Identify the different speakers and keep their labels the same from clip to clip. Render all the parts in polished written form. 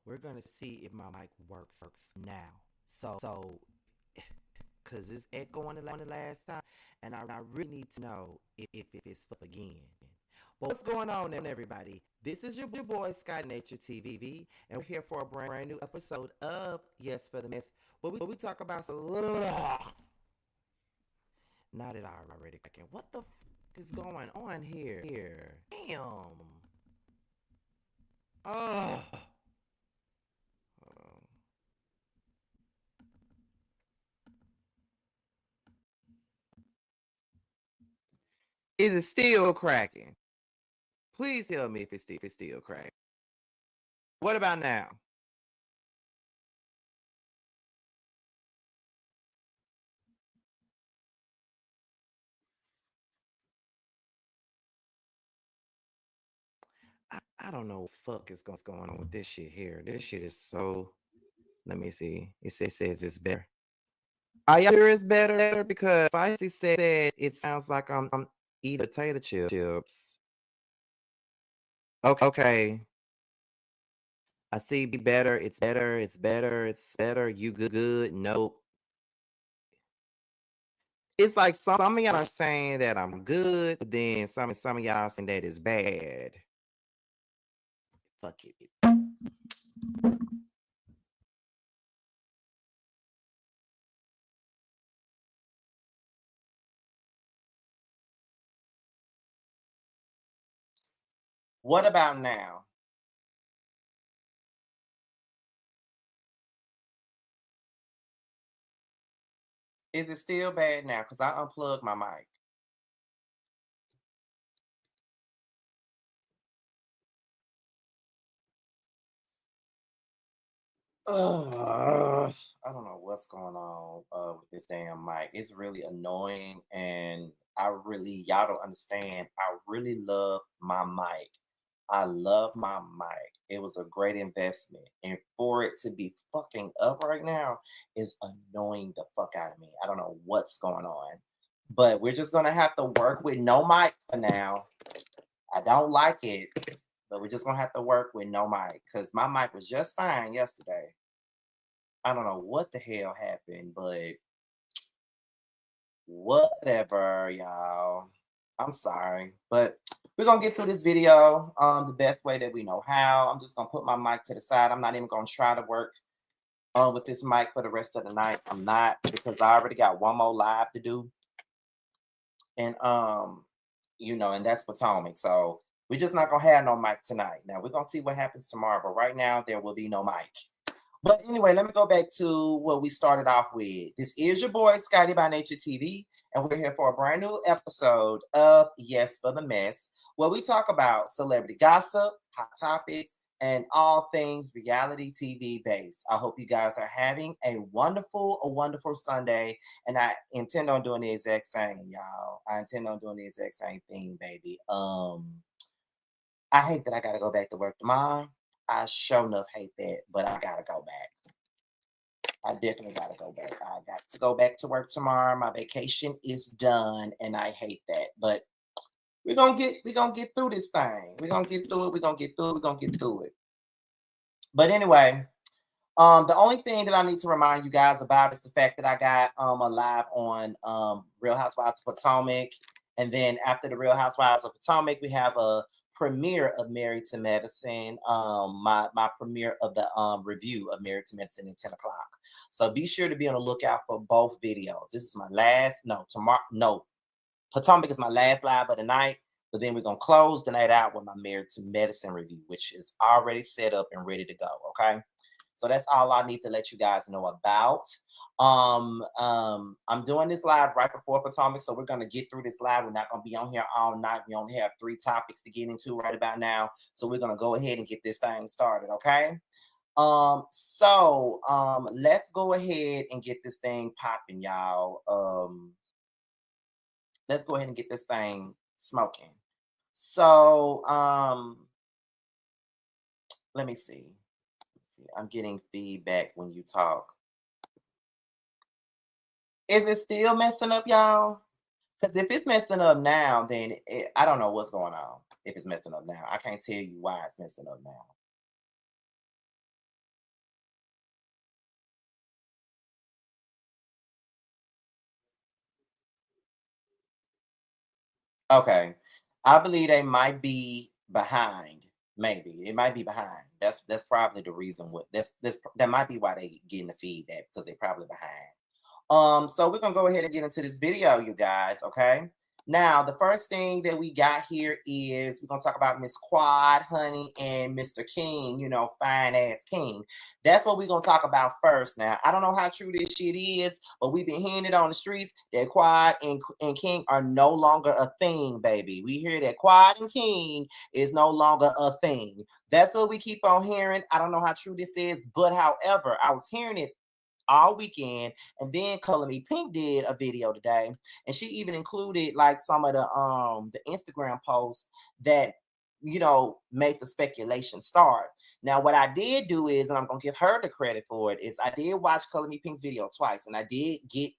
Speaker 1: we're gonna see if my mic works now. So, cause it's echoing the last time, and I really need to know if it's up again. Well, what's going on, everybody? This is your boy Sky Nature TV, and we're here for a brand new episode of Yes for the Mess, where we talk about now that I already cracking. What the is going on here? Damn. Oh. Is it still cracking? Please tell me if it's still cracking. What about now? I don't know what the fuck is going on with this shit here. This shit is so. Let me see. It says it's better. Are y'all sure it's better? Because Feisty said it sounds like I'm eating potato chips. Okay. I see better. It's better. It's better. It's better. You good? Nope. It's like some of y'all are saying that I'm good, but then some of y'all saying that it's bad. Fuck it. What about now? Is it still bad now? Because I unplugged my mic. Ugh, I don't know what's going on with this damn mic. It's really annoying, and y'all don't understand. I really love my mic. I love my mic. It was a great investment, and for it to be fucking up right now is annoying the fuck out of me. I don't know what's going on, but we're just gonna have to work with no mic for now. I don't like it, but we're just gonna have to work with no mic because my mic was just fine yesterday. I don't know what the hell happened, but whatever, y'all. I'm sorry, but we're gonna get through this video the best way that we know how. I'm just gonna put my mic to the side. I'm not even gonna try to work with this mic for the rest of the night. I'm not because I already got one more live to do, and and that's Potomac. So we're just not gonna have no mic tonight. Now we're gonna see what happens tomorrow, but right now there will be no mic. But anyway, let me go back to what we started off with. This is your boy, Scotty by Nature TV, and we're here for a brand new episode of Yes for the Mess, where we talk about celebrity gossip, hot topics, and all things reality TV based. I hope you guys are having a wonderful Sunday, and I intend on doing the exact same, y'all. I intend on doing the exact same thing, baby. I hate that I gotta go back to work tomorrow. I sure enough hate that, but I gotta go back. I definitely gotta go back. I got to go back to work tomorrow. My vacation is done, and I hate that. But we're gonna get through this thing. We're gonna get through it. We're gonna get through it. We're gonna get through it. But anyway, the only thing that I need to remind you guys about is the fact that I got a live on Real Housewives of Potomac, and then after the Real Housewives of Potomac, we have a premiere of Married to Medicine. My premiere of the review of Married to Medicine at 10 o'clock. So be sure to be on the lookout for both videos. This is my last. No, tomorrow. No, Potomac is my last live of the night. But then we're gonna close the night out with my Married to Medicine review, which is already set up and ready to go. Okay. So that's all I need to let you guys know about. I'm doing this live right before Potomac, so we're gonna get through this live. We're not gonna be on here all night. We only have 3 topics to get into right about now, so we're gonna go ahead and get this thing started. Okay. Let's go ahead and get this thing popping, y'all. Let's go ahead and get this thing smoking. So, let me see. I'm getting feedback when you talk. Is it still messing up, y'all? Because if it's messing up now, then I don't know what's going on. If it's messing up now, I can't tell you why it's messing up now. Okay. I believe they might be behind. Maybe it might be behind. That's probably the reason. What that might be why they getting the feedback because they're probably behind. So we're gonna go ahead and get into this video, you guys. Okay. Now, the first thing that we got here is we're gonna talk about Miss Quad, Honey, and Mr. King, fine ass King. That's what we're gonna talk about first. Now, I don't know how true this shit is, but we've been hearing it on the streets that Quad and King are no longer a thing, baby. We hear that Quad and King is no longer a thing. That's what we keep on hearing. I don't know how true this is, but however, I was hearing it all weekend. And then Color Me Pink did a video today, and she even included like some of the Instagram posts that made the speculation start. Now, what I did do is, and I'm gonna give her the credit for it, is I did watch Color Me Pink's video twice, and I did get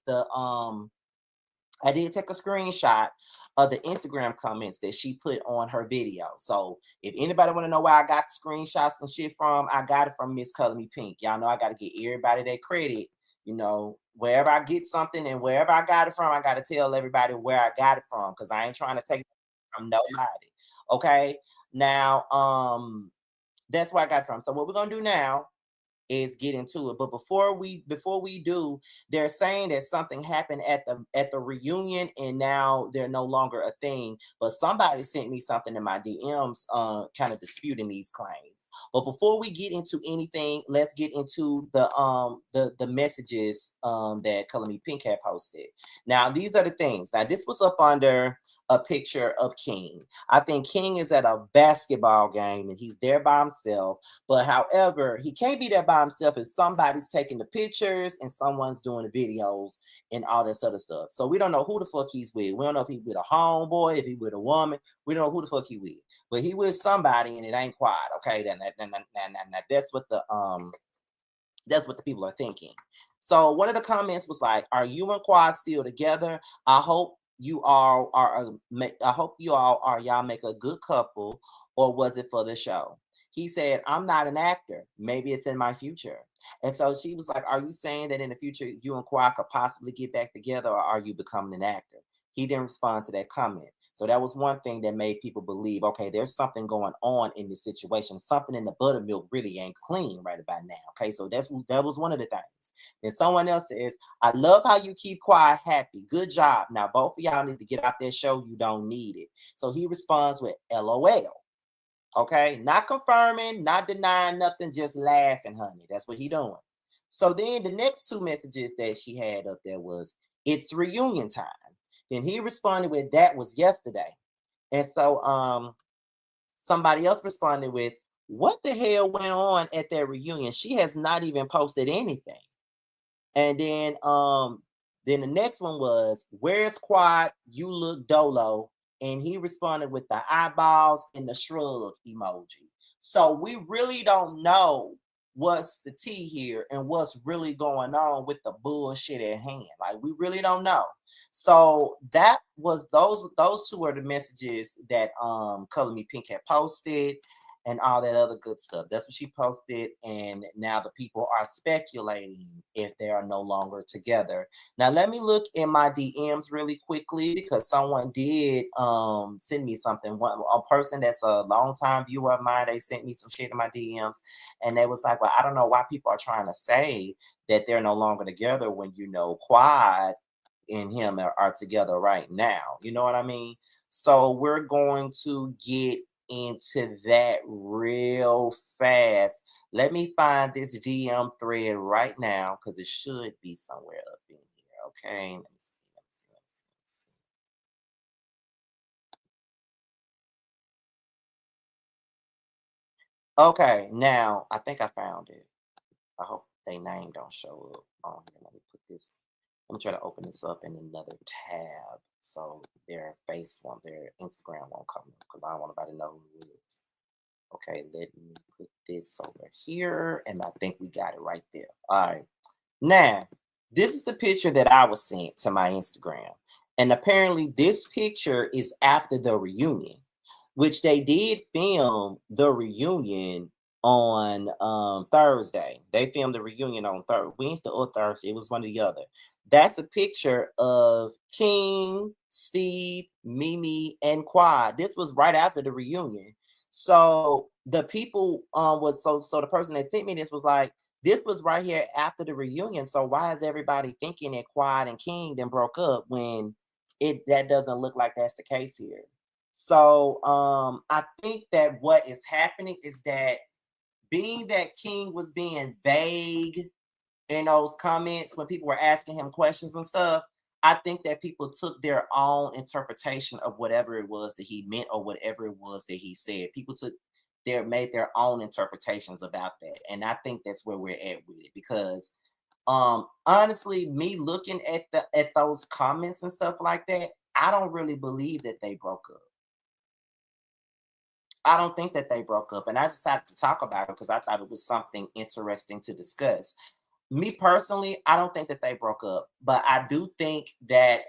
Speaker 1: I did take a screenshot of the Instagram comments that she put on her video. So if anybody want to know where I got the screenshots and shit from, I got it from Miss Color Me Pink. Y'all know I got to get everybody their credit. Wherever I get something and wherever I got it from, I got to tell everybody where I got it from because I ain't trying to take it from nobody. Okay. Now, that's where I got it from. So what we're gonna do now is get into it. But before we do, they're saying that something happened at the reunion and now they're no longer a thing. But somebody sent me something in my DMs kind of disputing these claims. But before we get into anything, let's get into the messages that Color Me Pink had posted. Now, these are the things. Now, this was up under a picture of King. I think King is at a basketball game and he's there by himself. But however, he can't be there by himself if somebody's taking the pictures and someone's doing the videos and all this other stuff. So we don't know who the fuck he's with. We don't know if he's with a homeboy, if he's with a woman. We don't know who the fuck he with. But he with somebody and it ain't quiet. Okay, then that's what the people are thinking. So one of the comments was like, "Are you and Quad still together? I hope you all are. I hope you all are. Y'all make a good couple, or was it for the show?" He said, "I'm not an actor. Maybe it's in my future." And so she was like, "Are you saying that in the future you and Quad could possibly get back together, or are you becoming an actor?" He didn't respond to that comment. So that was one thing that made people believe, okay, there's something going on in this situation. Something in the buttermilk really ain't clean right about now. Okay, so that was one of the things. Then someone else says, "I love how you keep Quiet happy. Good job. Now both of y'all need to get out there show you don't need it." So he responds with LOL. Okay, not confirming, not denying nothing, just laughing, honey. That's what he doing. So then the next two messages that she had up there was, "It's reunion time." Then he responded with, "That was yesterday." And so somebody else responded with, "What the hell went on at that reunion? She has not even posted anything." And then the next one was, "Where's Quad? You look dolo." And he responded with the eyeballs and the shrug emoji. So we really don't know what's the tea here and what's really going on with the bullshit at hand. Like we really don't know. So that was those two are the messages that Color Me Pink had posted and all that other good stuff. That's what she posted, and now the people are speculating if they are no longer together. Now let me look in my DMs really quickly because someone did send me something. A person that's a longtime viewer of mine, they sent me some shit in my DMs, and they was like, "Well, I don't know why people are trying to say that they're no longer together when Quad and him are together right now." You know what I mean? So we're going to get into that real fast. Let me find this DM thread right now because it should be somewhere up in here. Okay, let me see. Okay, now I think I found it. I hope their name don't show up on here. Let me put this. Let me try to open this up in another tab so their Instagram won't come up because I don't want nobody to know who it is. Okay, let me put this over here, and I think we got it right there. All right. Now, this is the picture that I was sent to my Instagram. And apparently, this picture is after the reunion, which they did film the reunion on Thursday. They filmed the reunion on Wednesday or Thursday. It was one or the other. That's a picture of King, Steve, Mimi, and Quad. This was right after the reunion. So the people was so the person that sent me this was like, this was right here after the reunion. So why is everybody thinking that Quad and King then broke up when it that doesn't look like that's the case here? So I think that what is happening is that being that King was being vague in those comments when people were asking him questions and stuff, I think that people took their own interpretation of whatever it was that he meant or whatever it was that he said. People took their made their own interpretations about that. And I think that's where we're at with it because honestly, me looking at those comments and stuff like that, I don't really believe that they broke up. I don't think that they broke up. And I decided to talk about it because I thought it was something interesting to discuss. Me personally, I don't think that they broke up, but I do think that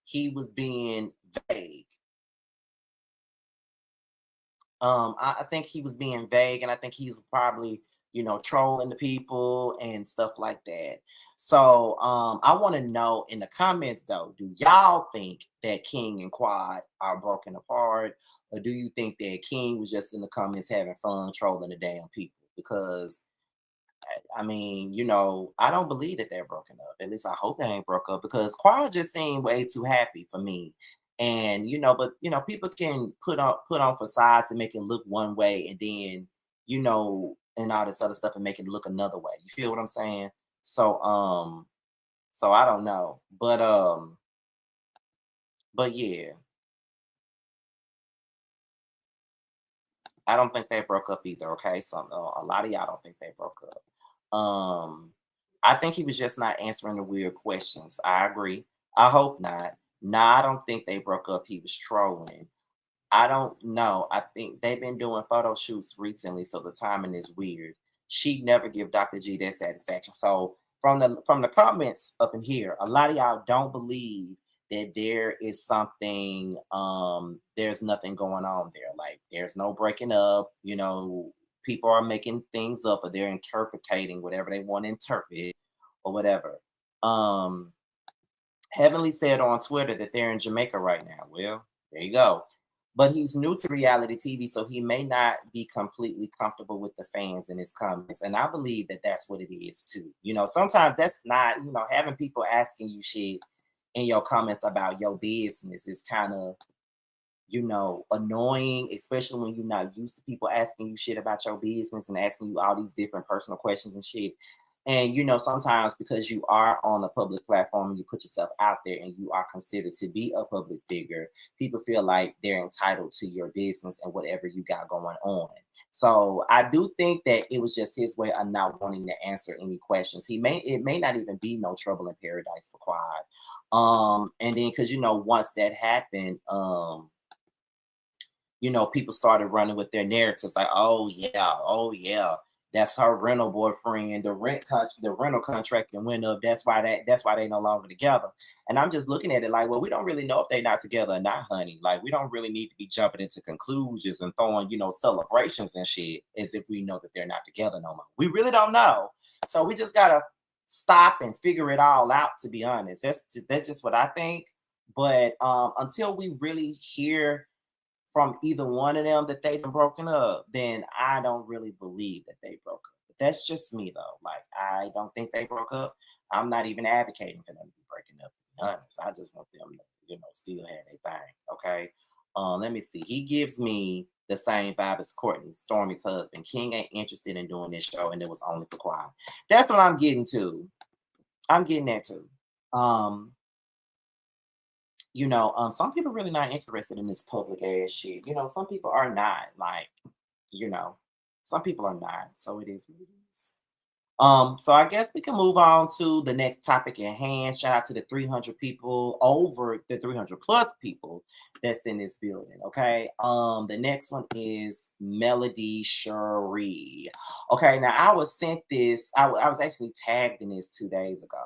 Speaker 1: he was being vague. I think he was being vague, and I think he's probably, trolling the people and stuff like that. So I want to know in the comments though, do y'all think that King and Quad are broken apart, or do you think that King was just in the comments having fun trolling the damn people? Because I mean, I don't believe that they're broken up. At least I hope they ain't broke up because Quad just seemed way too happy for me. And but people can put on facades to make it look one way, and then and all this other stuff and make it look another way. You feel what I'm saying? So I don't know, but yeah, I don't think they broke up either. Okay, so a lot of y'all don't think they broke up. I think he was just not answering the weird questions. I agree. I hope not. No, I don't think they broke up. He was trolling. I don't know. I think they've been doing photo shoots recently, so the timing is weird. She'd never give Dr. G that satisfaction. So from the comments up in here, a lot of y'all don't believe that there is something, there's nothing going on there. Like there's no breaking up, people are making things up or they're interpreting whatever they want to interpret or whatever. Um Heavenly said on Twitter that they're in Jamaica right now. Well, there you go. But he's new to reality TV, so he may not be completely comfortable with the fans in his comments. And I believe that that's what it is too. Sometimes that's not, having people asking you shit in your comments about your business is kind of, annoying, especially when you're not used to people asking you shit about your business and asking you all these different personal questions and shit. And sometimes because you are on a public platform and you put yourself out there and you are considered to be a public figure, people feel like they're entitled to your business and whatever you got going on. So I do think that it was just his way of not wanting to answer any questions. It may not even be no trouble in paradise for Quad. And then because once that happened, people started running with their narratives like, oh yeah, that's her rental boyfriend. The rental contract and went up. That's why they no longer together. And I'm just looking at it like, well, we don't really know if they're not together or not, honey. Like, we don't really need to be jumping into conclusions and throwing, celebrations and shit as if we know that they're not together no more. We really don't know. So we just gotta stop and figure it all out, to be honest. That's just what I think. But until we really hear from either one of them that they've been broken up, then I don't really believe that they broke up. But that's just me though. Like I don't think they broke up. I'm not even advocating for them to be breaking up, to be honest. I just want them to, still have their thing. Okay. Let me see. He gives me the same vibe as Courtney, Stormy's husband. King ain't interested in doing this show, and it was only for Quiet. That's what I'm getting to. I'm getting that too. Um, some people really not interested in this public ass shit. Some people are not like, you know, some people are not. So it is what it is. So I guess we can move on to the next topic at hand. Shout out to the 300 people, over the 300 plus people that's in this building. Okay. The next one is Melody Shari. Okay, now I was sent this, I was actually tagged in this 2 days ago.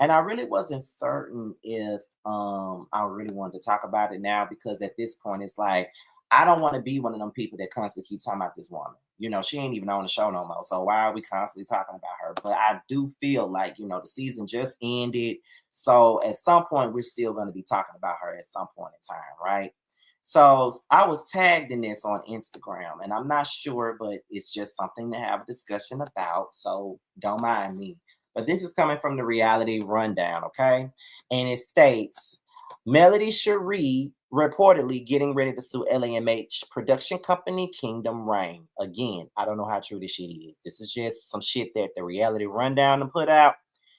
Speaker 1: And I really wasn't certain if I really wanted to talk about it now because at this point it's like I don't want to be one of them people that constantly keep talking about this woman. You know, she ain't even on the show no more. So why are we constantly talking about her? But I do feel like, you know, the season just ended. So at some point, we're still going to be talking about her at some point in time, right? So I was tagged in this on Instagram, and I'm not sure, but it's just something to have a discussion about. So don't mind me. But this is coming from the reality rundown, okay? And it states Melody Shari reportedly getting ready to sue LAMH production company Kingdom Reign. Again, I don't know how true this shit is. This is just some shit that the reality rundown to put out.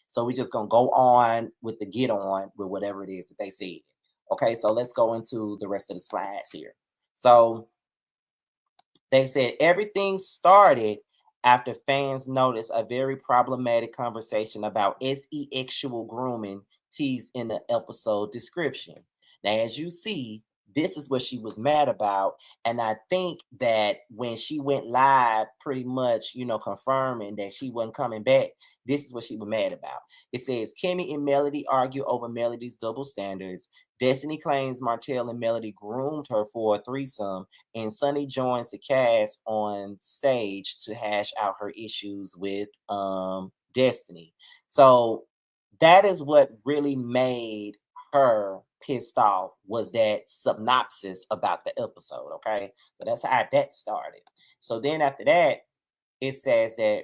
Speaker 1: So we just gonna go on with the get on with whatever it is that they said. Okay, so let's go into the rest of the slides here. So they said everything started after fans noticed a very problematic conversation about sexual grooming teased in the episode description. Now, as you see, this is what she was mad about. And I think that when she went live, pretty much, you know, confirming that she wasn't coming back, this is what she was mad about. It says Kimmy and Melody argue over Melody's double standards. Destiny claims Martell and Melody groomed her for a threesome, and Sunny joins the cast on stage to hash out her issues with Destiny. So that is what really made her pissed off, was that synopsis about the episode. Okay, so that's how that started. So then after that, it says that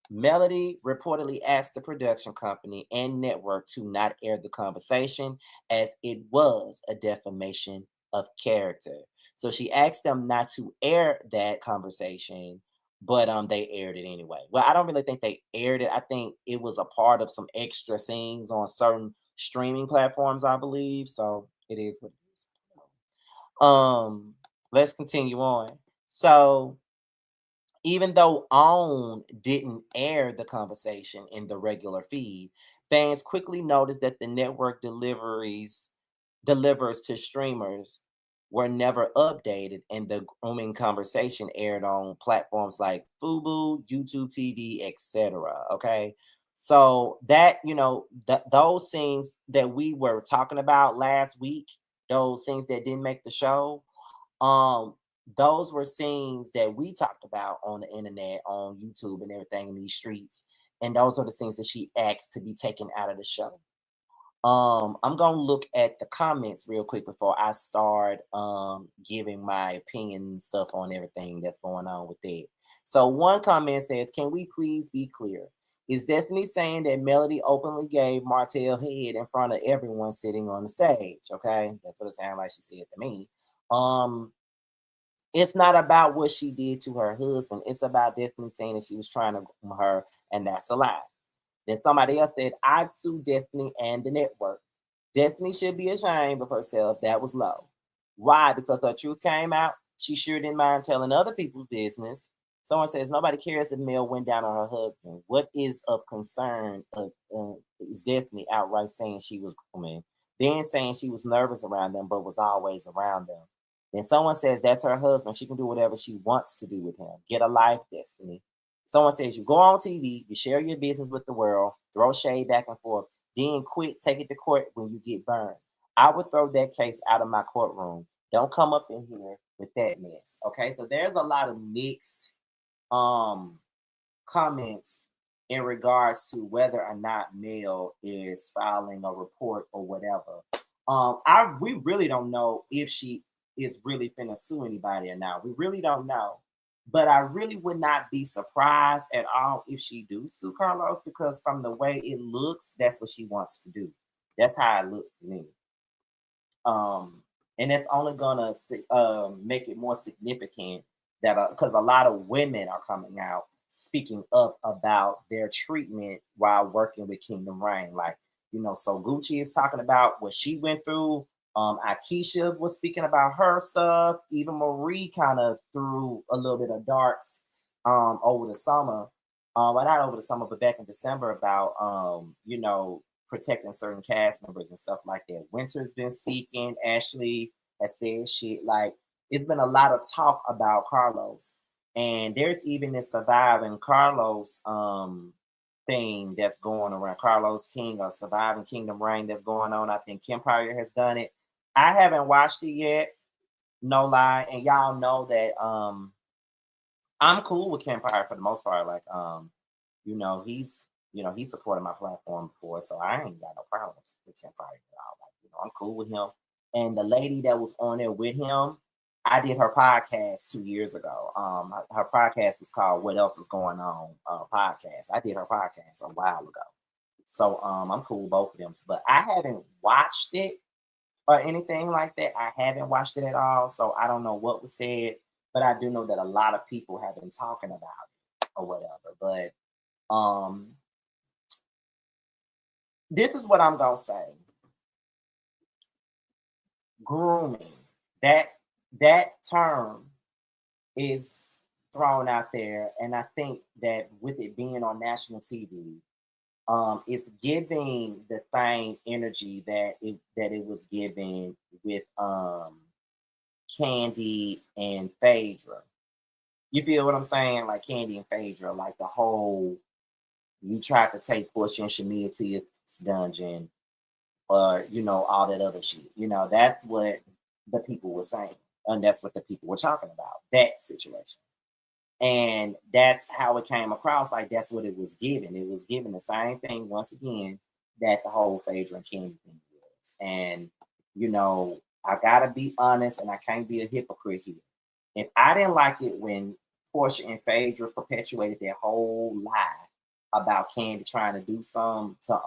Speaker 1: Melody reportedly asked the production company and network to not air the conversation as it was a defamation of character. So she asked them not to air that conversation, but they aired it anyway. Well, I don't really think they aired it. I think it was a part of some extra scenes on certain streaming platforms, I believe. So it is what it is. Let's continue on. So even though OWN didn't air the conversation in the regular feed, fans quickly noticed that the network delivers to streamers were never updated, and the grooming conversation aired on platforms like Fubo, YouTube TV, etc. Okay, so that, you know, those things that we were talking about last week, those things that didn't make the show, um, those were scenes that we talked about on the internet, on YouTube and everything in these streets. And those are the scenes that she asked to be taken out of the show. I'm gonna look at the comments real quick before I start giving my opinion and stuff on everything that's going on with that. So one comment says, "Can we please be clear? Is Destiny saying that Melody openly gave Martell head in front of everyone sitting on the stage?" Okay, that's what it sounded like she said to me. Um, it's not about what she did to her husband. It's about Destiny saying that she was trying to groom her, and that's a lie. Then somebody else said, "I'd sue Destiny and the network. Destiny should be ashamed of herself. That was low. Why? Because her truth came out. She sure didn't mind telling other people's business." Someone says, "Nobody cares if Mel went down on her husband. What is of concern is Destiny outright saying she was grooming, then saying she was nervous around them, but was always around them." Then someone says, "That's her husband. She can do whatever she wants to do with him. Get a life, Destiny." Someone says, "You go on TV, you share your business with the world, throw shade back and forth, then quit, take it to court when you get burned. I would throw that case out of my courtroom. Don't come up in here with that mess." Okay, so there's a lot of mixed um comments in regards to whether or not Mel is filing a report or whatever. We really don't know if she is really finna sue anybody or not. We really don't know. But I really would not be surprised at all if she do sue Carlos, because from the way it looks, that's what she wants to do. That's how it looks to me. And that's only gonna make it more significant that because a lot of women are coming out speaking up about their treatment while working with Kingdom Reign. Like, you know, so Gucci is talking about what she went through. Akeisha was speaking about her stuff. Even Marie kind of threw a little bit of darts over the summer. Well, not over the summer, but back in December about you know, protecting certain cast members and stuff like that. Winter's been speaking. Ashley has said shit. Like, it's been a lot of talk about Carlos. And there's even this surviving Carlos thing that's going around. Carlos King or Surviving Kingdom Reign that's going on. I think Empire has done it. I haven't watched it yet. No lie. And y'all know that I'm cool with Kempire for the most part. Like, you know, he supported my platform before, so I ain't got no problem with Kempire at all. Like, you know, I'm cool with him. And the lady that was on there with him, I did her podcast 2 years ago. Her podcast was called "What Else Is Going On" podcast. I did her podcast a while ago, so I'm cool with both of them. But I haven't watched it or anything like that. I haven't watched it at all, so I don't know what was said. But I do know that a lot of people have been talking about it or whatever. But this is what I'm gonna say: grooming. That that term is thrown out there, and I think that with it being on national TV, it's giving the same energy that it was given with Candy and Phaedra. You feel what I'm saying? Like Candy and Phaedra, like the whole you tried to take Portia and Shamia to his dungeon, or all that other shit. That's what the people were saying, and that's what the people were talking about. That situation. And that's how it came across. Like that's what it was given. It was given the same thing once again that the whole Phaedra and Candy thing was. And I gotta be honest, and I can't be a hypocrite here. If I didn't like it when Portia and Phaedra perpetuated their whole lie about Candy trying to do something to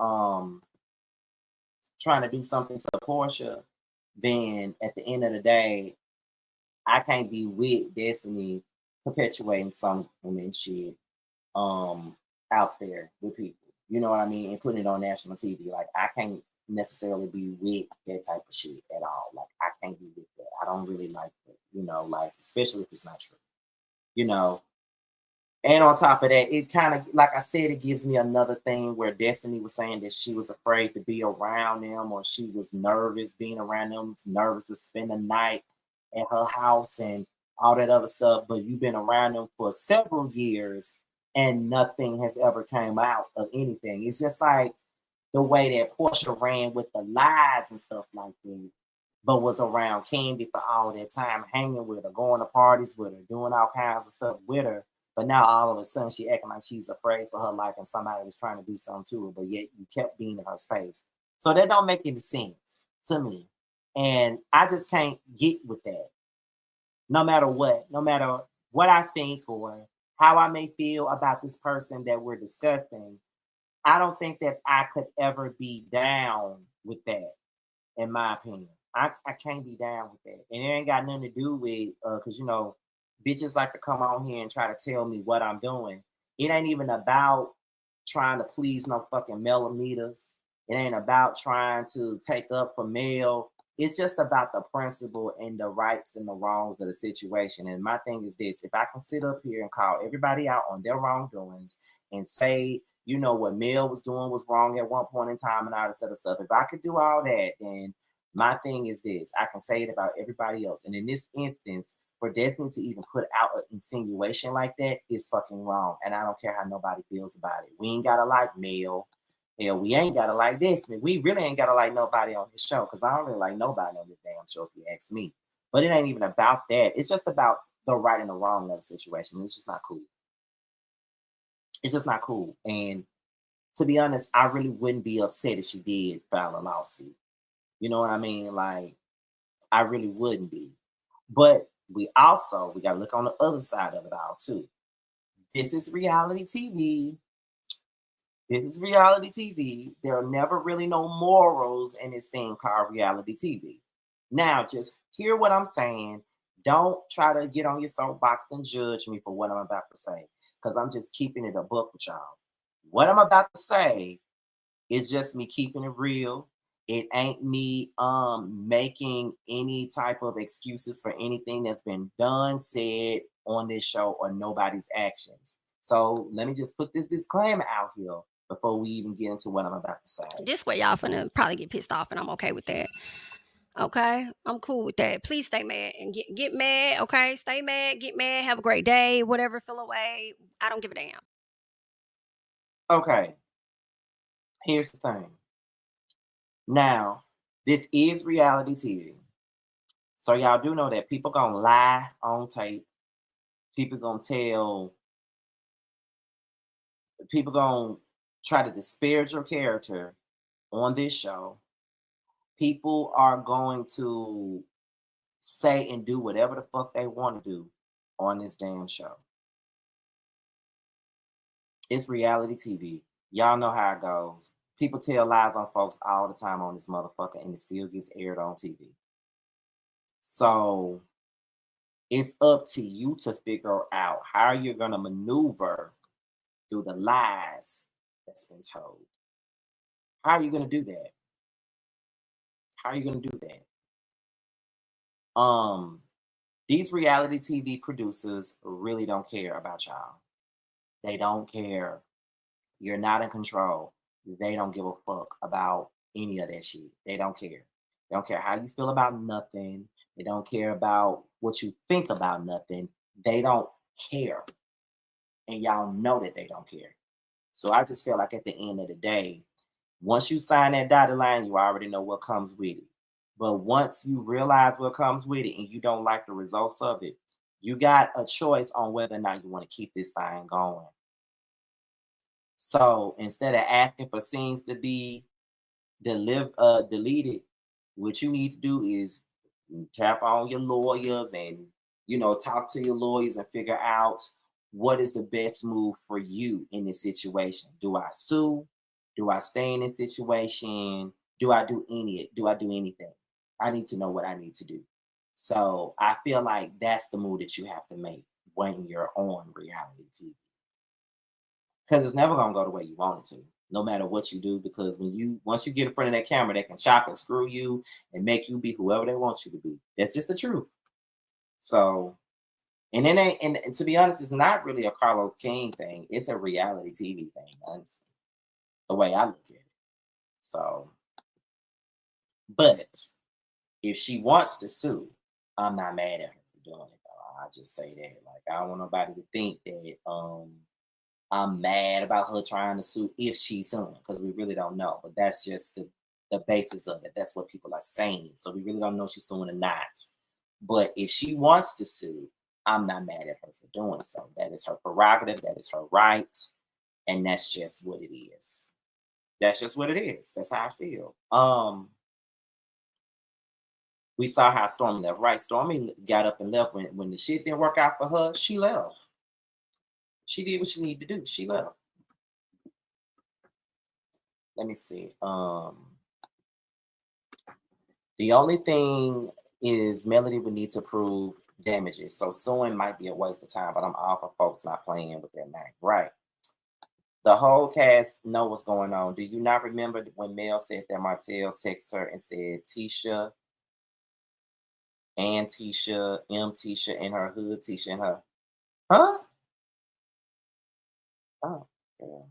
Speaker 1: Portia, then at the end of the day, I can't be with Destiny perpetuating some women shit out there with people. You know what I mean? And putting it on national TV. Like I can't necessarily be with that type of shit at all. Like I can't be with that. I don't really like it, like especially if it's not true. You know. And on top of that, it kind of, like I said, it gives me another thing where Destiny was saying that she was afraid to be around them, or she was nervous being around them, nervous to spend the night at her house and all that other stuff. But you've been around them for several years and nothing has ever came out of anything. It's just like the way that Portia ran with the lies and stuff like that, but was around Candy for all that time, hanging with her, going to parties with her, doing all kinds of stuff with her. But now all of a sudden she acting like she's afraid for her life and somebody was trying to do something to her, but yet you kept being in her space. So that don't make any sense to me. And I just can't get with that. No matter what I think or how I may feel about this person that we're discussing, I don't think that I could ever be down with that, in my opinion. I can't be down with that. And it ain't got nothing to do with because bitches like to come on here and try to tell me what I'm doing. It ain't even about trying to please no fucking millimeters. It ain't about trying to take up for male. It's just about the principle and the rights and the wrongs of the situation. And my thing is this: if I can sit up here and call everybody out on their wrongdoings and say, what Mel was doing was wrong at one point in time and all this other stuff, if I could do all that, then my thing is this: I can say it about everybody else. And in this instance, for Destiny to even put out an insinuation like that is fucking wrong. And I don't care how nobody feels about it. We ain't gotta like Mel. Hell, we ain't gotta like this. We really ain't gotta like nobody on this show, because I don't really like nobody on this damn show, if you ask me. But it ain't even about that. It's just about the right and the wrong of the situation. It's just not cool. It's just not cool. And to be honest, I really wouldn't be upset if she did file a lawsuit. You know what I mean? Like, I really wouldn't be. But we gotta look on the other side of it all too. This is reality TV. This is reality TV. There are never really no morals in this thing called reality TV. Now, just hear what I'm saying. Don't try to get on your soapbox and judge me for what I'm about to say, because I'm just keeping it a book with y'all. What I'm about to say is just me keeping it real. It ain't me making any type of excuses for anything that's been done, said on this show, or nobody's actions. So let me just put this disclaimer out here before we even get into what I'm about to say.
Speaker 2: This way y'all finna probably get pissed off, and I'm okay with that. Okay, I'm cool with that. Please stay mad and get mad. Okay, stay mad, get mad, have a great day, whatever, feel away. I don't give a damn.
Speaker 1: Okay, here's the thing. Now, this is reality TV. So y'all do know that people gonna lie on tape. People gonna tell. People gonna try to disparage your character on this show. People are going to say and do whatever the fuck they want to do on this damn show. It's reality TV. Y'all know how it goes. People tell lies on folks all the time on this motherfucker, and it still gets aired on TV. So it's up to you to figure out how you're going to maneuver through the lies that's been told. How are you going to do that? How are you going to do that? These reality TV producers really don't care about y'all. They don't care. You're not in control. They don't give a fuck about any of that shit. They don't care. They don't care how you feel about nothing. They don't care about what you think about nothing. They don't care. And y'all know that they don't care. So I just feel like at the end of the day, once you sign that dotted line, you already know what comes with it. But once you realize what comes with it and you don't like the results of it, you got a choice on whether or not you want to keep this thing going. So instead of asking for scenes to be deleted, what you need to do is tap on your lawyers and talk to your lawyers and figure out what is the best move for you in this situation. Do I sue? Do I stay in this situation? Do I do anything? I need to know what I need to do. So I feel like that's the move that you have to make when you're on reality TV. Because it's never gonna go the way you want it to, no matter what you do. Because once you get in front of that camera, they can chop and screw you and make you be whoever they want you to be. That's just the truth. So, and then and to be honest, it's not really a Carlos King thing. It's a reality TV thing, honestly, the way I look at it. So, but if she wants to sue, I'm not mad at her for doing it. Though. I just say that, like, I don't want nobody to think that I'm mad about her trying to sue if she's suing, because we really don't know. But that's just the basis of it. That's what people are saying. So we really don't know if she's suing or not. But if she wants to sue, I'm not mad at her for doing so. That is her prerogative. That is her right. And that's just what it is. That's just what it is. That's how I feel. We saw how Stormy left. Right. Stormy got up and left when the shit didn't work out for her. She left. She did what she needed to do. She left. Let me see. The only thing is Melody would need to prove damages. So suing might be a waste of time, but I'm all for folks not playing with their name. Right. The whole cast know what's going on. Do you not remember when Mel said that Martell texted her and said Tisha, and Tisha, Tisha in her hood, Tisha in her, huh? Oh, yeah.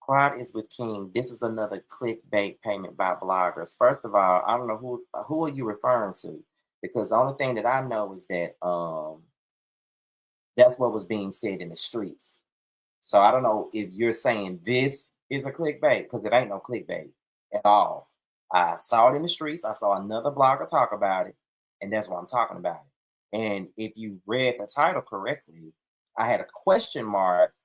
Speaker 1: Quad is with King. This is another clickbait payment by bloggers. First of all, I don't know who are you referring to, because the only thing that I know is that that's what was being said in the streets. So I don't know if you're saying this is a clickbait, because it ain't no clickbait at all. I saw it in the streets. I saw another blogger talk about it, and that's what I'm talking about. And if you read the title correctly, I had a question mark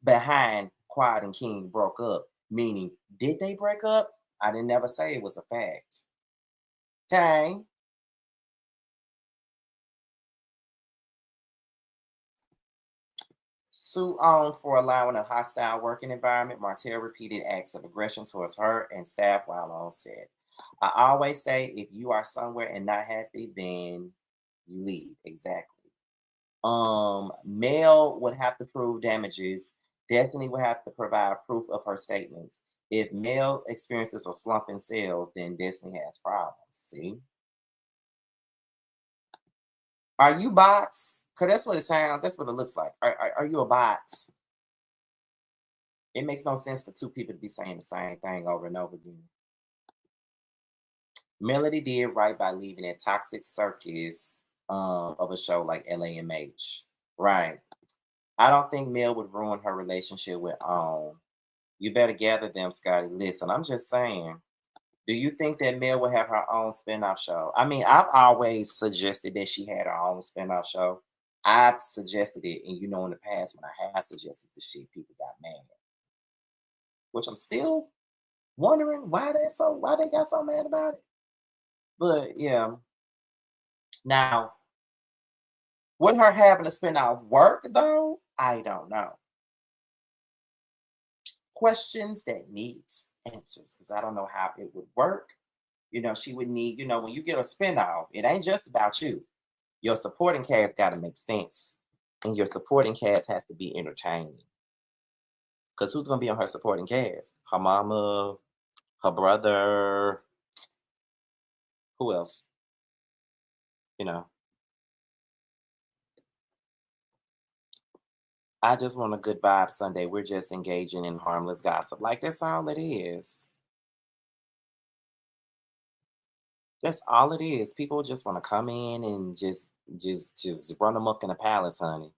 Speaker 1: behind Quad and King broke up, meaning did they break up? I didn't never say it was a fact. Okay. Sue on for allowing a hostile working environment. Martell repeated acts of aggression towards her and staff while on set. I always say if you are somewhere and not happy, then you leave. Exactly. Mel would have to prove damages. Destiny would have to provide proof of her statements. If Mel experiences a slump in sales, then Destiny has problems. See? Are you bots? Because that's what it sounds, that's what it looks like. Are you a bot? It makes no sense for two people to be saying the same thing over and over again. Melody did right by leaving that toxic circus of a show like LAMH. Right. I don't think Mel would ruin her relationship with You better gather them, Scotty. Listen, I'm just saying. Do you think that Mel will have her own spinoff show? I mean, I've always suggested that she had her own spinoff show. I've suggested it, and you know, in the past when I have suggested the shit, people got mad. Which I'm still wondering why they got so mad about it. But yeah. Now, would her having a spinoff work though? I don't know. Questions that needs answers because I don't know how it would work. You know, she would need, you know, when you get a spinoff, it ain't just about you. Your supporting cast got to make sense, and your supporting cast has to be entertaining. Because who's gonna be on her supporting cast? Her mama, her brother, who else? You know, I just want a good vibe Sunday. We're just engaging in harmless gossip. Like that's all it is. That's all it is. People just want to come in and just run amok in the palace, honey.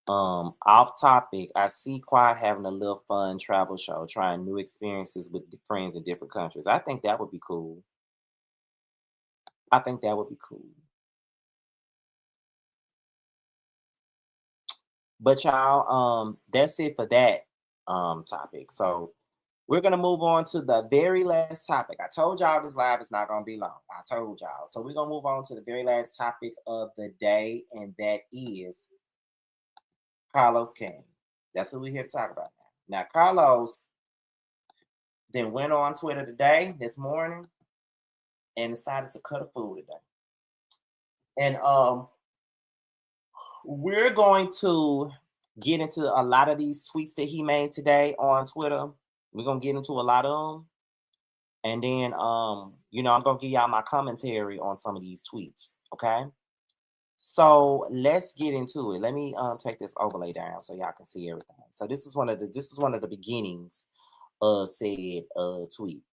Speaker 1: Off topic, I see Quad having a little fun travel show, trying new experiences with friends in different countries. I think that would be cool. I think that would be cool. But y'all, that's it for that topic. So we're gonna move on to the very last topic. I told y'all this live is not gonna be long. I told y'all. So we're gonna move on to the very last topic of the day, and that is Carlos King. That's what we're here to talk about now. Now, Carlos then went on Twitter today, this morning, and decided to cut a fool today. And we're going to get into a lot of these tweets that he made today on Twitter. We're gonna get into a lot of them. And then you know, I'm gonna give y'all my commentary on some of these tweets. Okay. So let's get into it. Let me take this overlay down so y'all can see everything. So this is one of the beginnings of said tweet.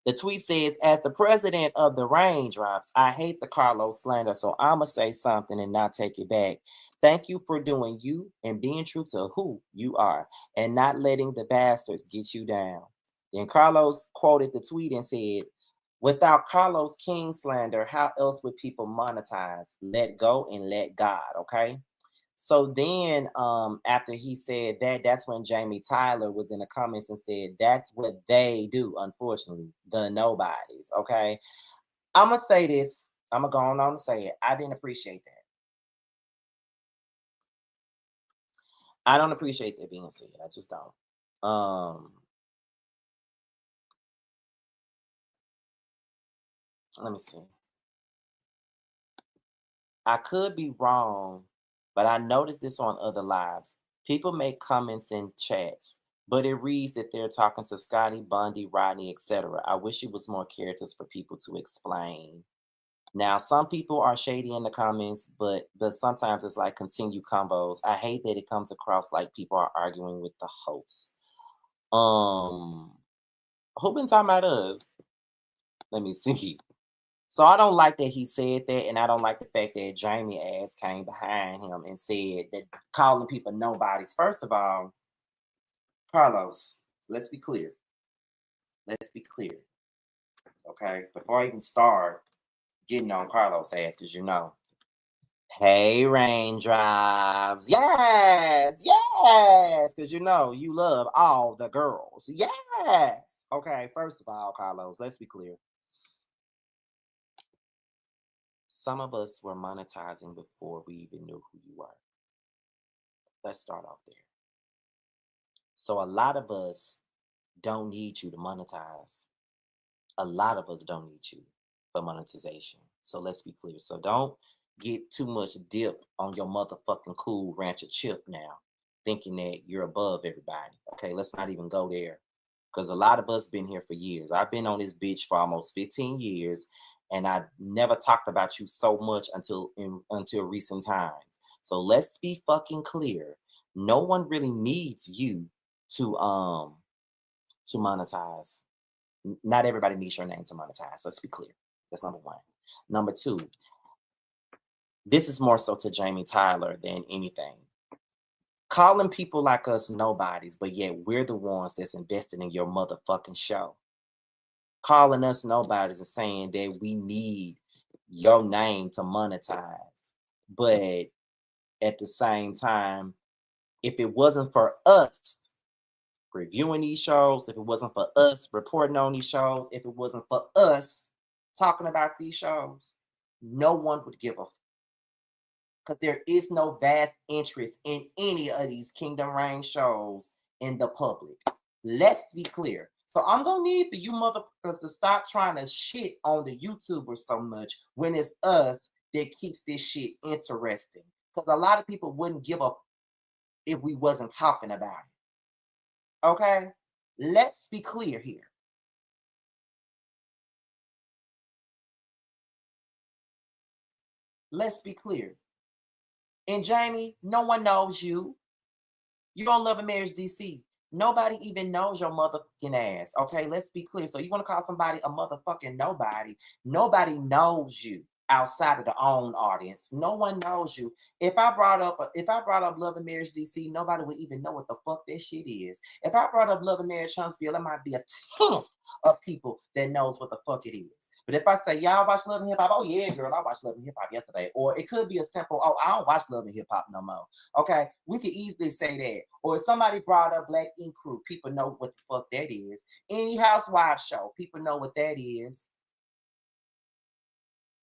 Speaker 1: The tweet says, as the president of the Raindrops, I hate the Carlos slander, so I'ma say something and not take it back. Thank you for doing you and being true to who you are and not letting the bastards get you down. Then Carlos quoted the tweet and said, without Carlos King slander, how else would people monetize? Let go and let God, okay? So then after he said that, that's when Jamie Tyler was in the comments and said, that's what they do, unfortunately, the nobodies, okay? I'm going to say this. I'm going to go on and say it. I didn't appreciate that. I don't appreciate that being said. I just don't. Let me see. I could be wrong, but I noticed this on other lives. People make comments in chats, but it reads that they're talking to Scotty, Bundy, Rodney, etc. I wish it was more characters for people to explain. Now, some people are shady in the comments, but sometimes it's like continue combos. I hate that it comes across like people are arguing with the host. Who been talking about us? Let me see. So I don't like that he said that, and I don't like the fact that Jamie ass came behind him and said that calling people nobodies. First of all, Carlos, let's be clear. Let's be clear. Okay? Before I even start getting on Carlos' ass, because you know, hey Raindrops. Yes, yes. Because you know you love all the girls. Yes. Okay, first of all, Carlos, let's be clear. Some of us were monetizing before we even knew who you were. Let's start off there. So a lot of us don't need you to monetize. A lot of us don't need you for monetization. So let's be clear. So don't get too much dip on your motherfucking cool rancher chip now, thinking that you're above everybody. Okay, let's not even go there. Because a lot of us been here for years. I've been on this bitch for almost 15 years, and I never talked about you so much until recent times. So let's be fucking clear. No one really needs you to monetize. Not everybody needs your name to monetize. Let's be clear. That's number one. Number two, this is more so to Jamie Tyler than anything. Calling people like us nobodies, but yet we're the ones that's invested in your motherfucking show. calling us nobodies and saying that we need your name to monetize. But at the same time, if it wasn't for us reviewing these shows, if it wasn't for us reporting on these shows, if it wasn't for us talking about these shows, no one would give a because there is no vast interest in any of these Kingdom Reign shows in the public. Let's be clear. So I'm gonna need for you motherfuckers to stop trying to shit on the YouTubers so much when it's us that keeps this shit interesting. Because a lot of people wouldn't give up if we wasn't talking about it. Okay? Let's be clear here. Let's be clear. And Jamie, no one knows you. You're on Love and Marriage DC. Nobody even knows your motherfucking ass. Okay, let's be clear. So you want to call somebody a motherfucking nobody? Nobody knows you outside of the own audience. No one knows you. If I brought up Love and Marriage DC, nobody would even know what the fuck that shit is. If I brought up Love and Marriage Huntsville, it might be a tenth of people that knows what the fuck it is. But if I say, y'all watch Love and Hip Hop, oh yeah, girl, I watched Love and Hip Hop yesterday. Or it could be a simple, oh, I don't watch Love and Hip Hop no more. Okay, we could easily say that. Or if somebody brought up Black Ink Crew, people know what the fuck that is. Any Housewives show, people know what that is.